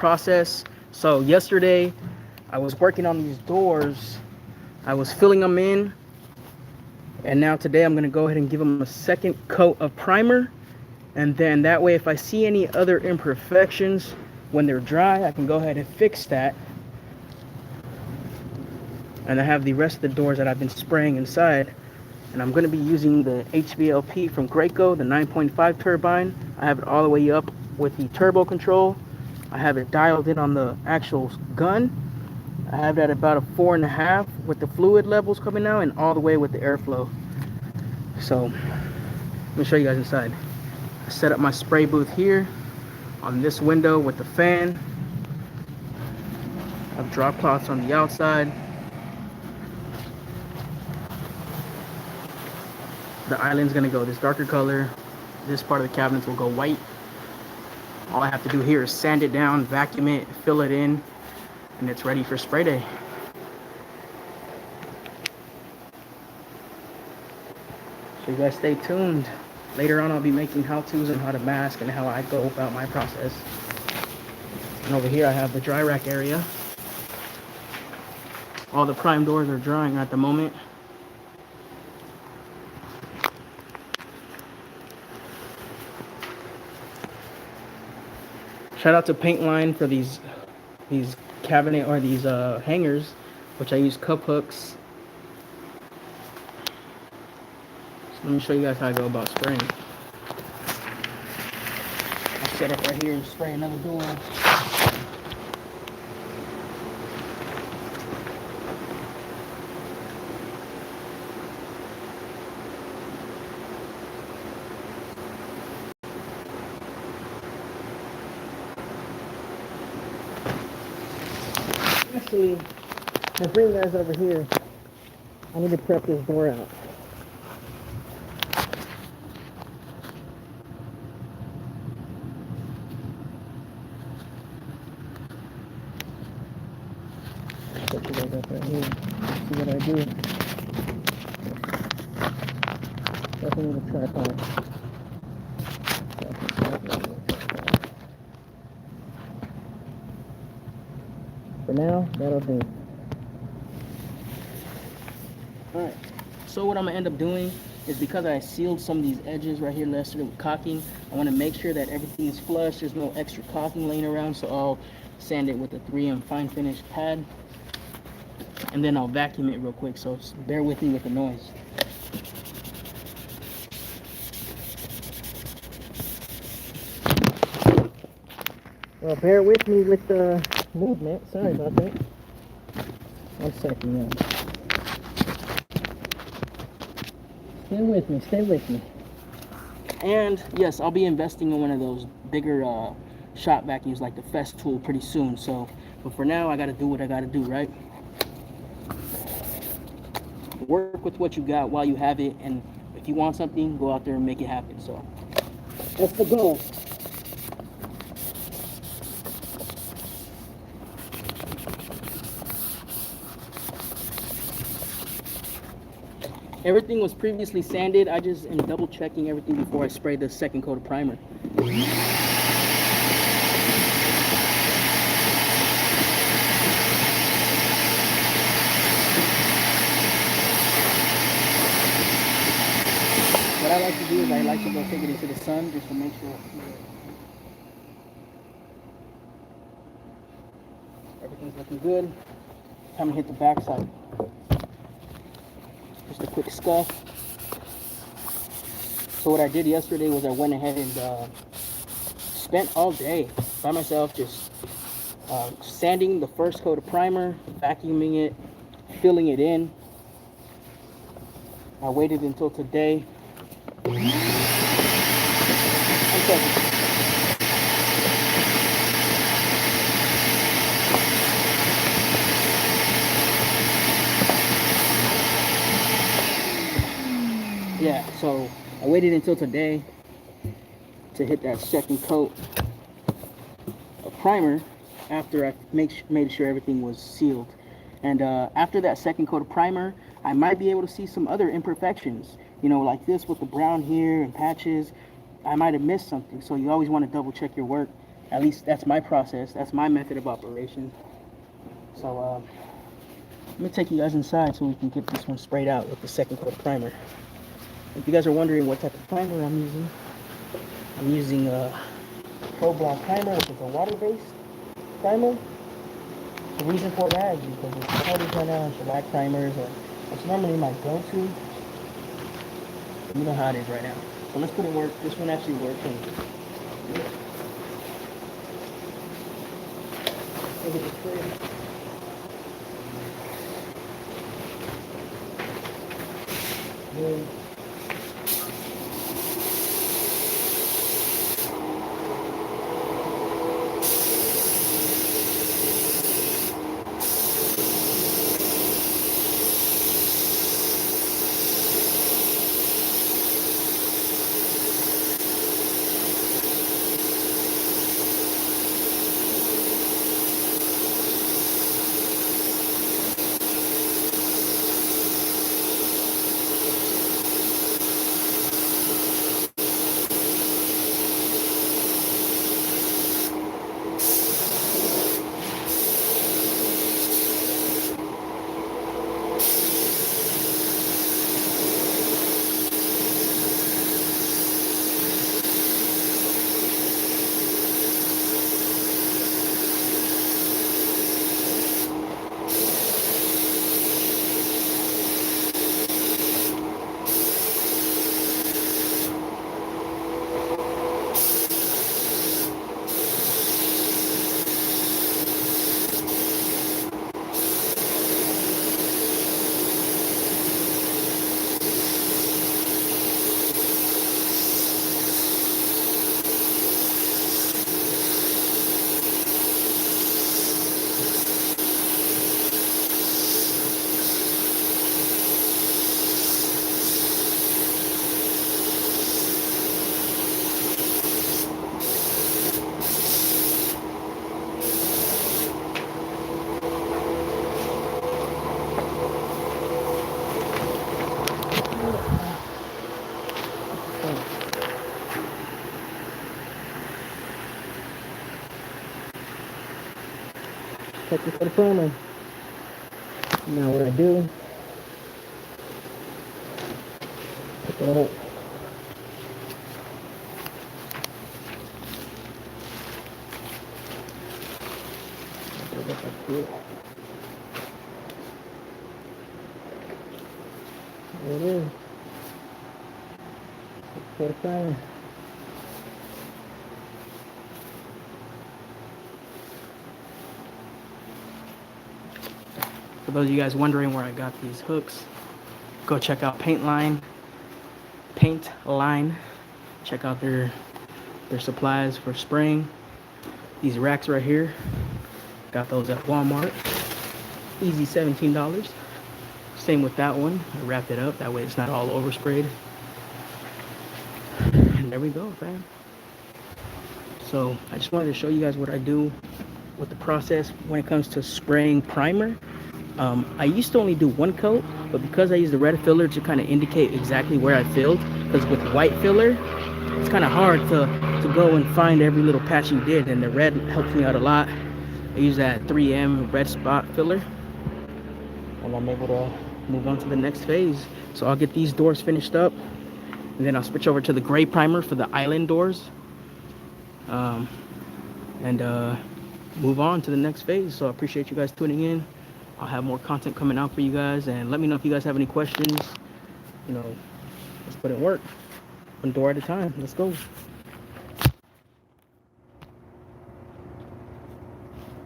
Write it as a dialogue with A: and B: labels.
A: process. So yesterday I was working on these doors. I was filling them in, and now today I'm going to go ahead and give them a second coat of primer, and then that way if I see any other imperfections when they're dry, I can go ahead and fix that. And I have the rest of the doors that I've been spraying inside, and I'm going to be using the HVLP from GRACO, the 9.5 turbine. I have it all the way up with the turbo control. I have it dialed in on the actual gun. I have that about a 4.5 with the fluid levels coming out, and all the way with the airflow. So let me show you guys inside. I set up my spray booth here on this window with the fan. I have drop cloths on the outside. The island's gonna go this darker color. This part of the cabinets will go white. All I have to do here is sand it down, vacuum it, fill it in, and it's ready for spray day. So you guys stay tuned. Later on I'll be making how-tos on how to mask and how I go about my process. And over here I have the dry rack area. All the prime doors are drying at the moment. Shout out to Paint Line for these cabinet or these hangers, which I use cup hooks. So let me show you guys how I go about spraying. I'll set up right here and spray another door. Actually, to bring you guys over here, I need to prep this door out. Set you guys up right here. See what I do. Definitely need a tripod. For now, that'll do. Alright, so what I'm going to end up doing is, because I sealed some of these edges right here yesterday with caulking, I want to make sure that everything is flush, there's no extra caulking laying around, so I'll sand it with a 3M fine finish pad, and then I'll vacuum it real quick, so bear with me with the noise. Well, bear with me with the movement. Sorry about that. 1 second now. Stay with me, stay with me. And yes, I'll be investing in one of those bigger shop vacuums like the Festool pretty soon. So, but for now, I gotta do what I gotta do, right? Work with what you got while you have it, and if you want something, go out there and make it happen. So that's the goal. Everything was previously sanded. I just am double checking everything before I spray the second coat of primer. What I like to do is I like to go take it into the sun just to make sure everything's looking good. Time to hit the backside. Just a quick scuff. So what I did yesterday was I went ahead and spent all day by myself just sanding the first coat of primer, vacuuming it, filling it in. I waited until today. Yeah, so I waited until today to hit that second coat of primer after I made sure everything was sealed. And after that second coat of primer, I might be able to see some other imperfections, you know, like this with the brown here and patches. I might have missed something, so you always want to double check your work. At least that's my process. That's my method of operation. So let me take you guys inside so we can get this one sprayed out with the second coat primer. If you guys are wondering what type of primer I'm using a Pro Block primer, which is a water-based primer. The reason for that is because it's shortage right now, and shellac primers are it's normally my go-to. You know how it is right now. So let's put it work. This one actually works. Look at the spray. Good. Check this for the primer. Now what I do, put that up. There it is. For the primer. For those of you guys wondering where I got these hooks, go check out Paint Line. Check out their supplies for spraying. These racks right here, got those at Walmart. Easy $17. Same with that one. I wrapped it up, that way it's not all oversprayed. And there we go, fam. So I just wanted to show you guys what I do with the process when it comes to spraying primer. I used to only do one coat, but because I use the red filler to kind of indicate exactly where I filled, because with white filler, it's kind of hard to go and find every little patch you did, and the red helps me out a lot. I use that 3M red spot filler, and I'm able to move on to the next phase. So I'll get these doors finished up, and then I'll switch over to the gray primer for the island doors, and move on to the next phase. So I appreciate you guys tuning in. I'll have more content coming out for you guys, and let me know if you guys have any questions. You know, let's put it in work, one door at a time. Let's go.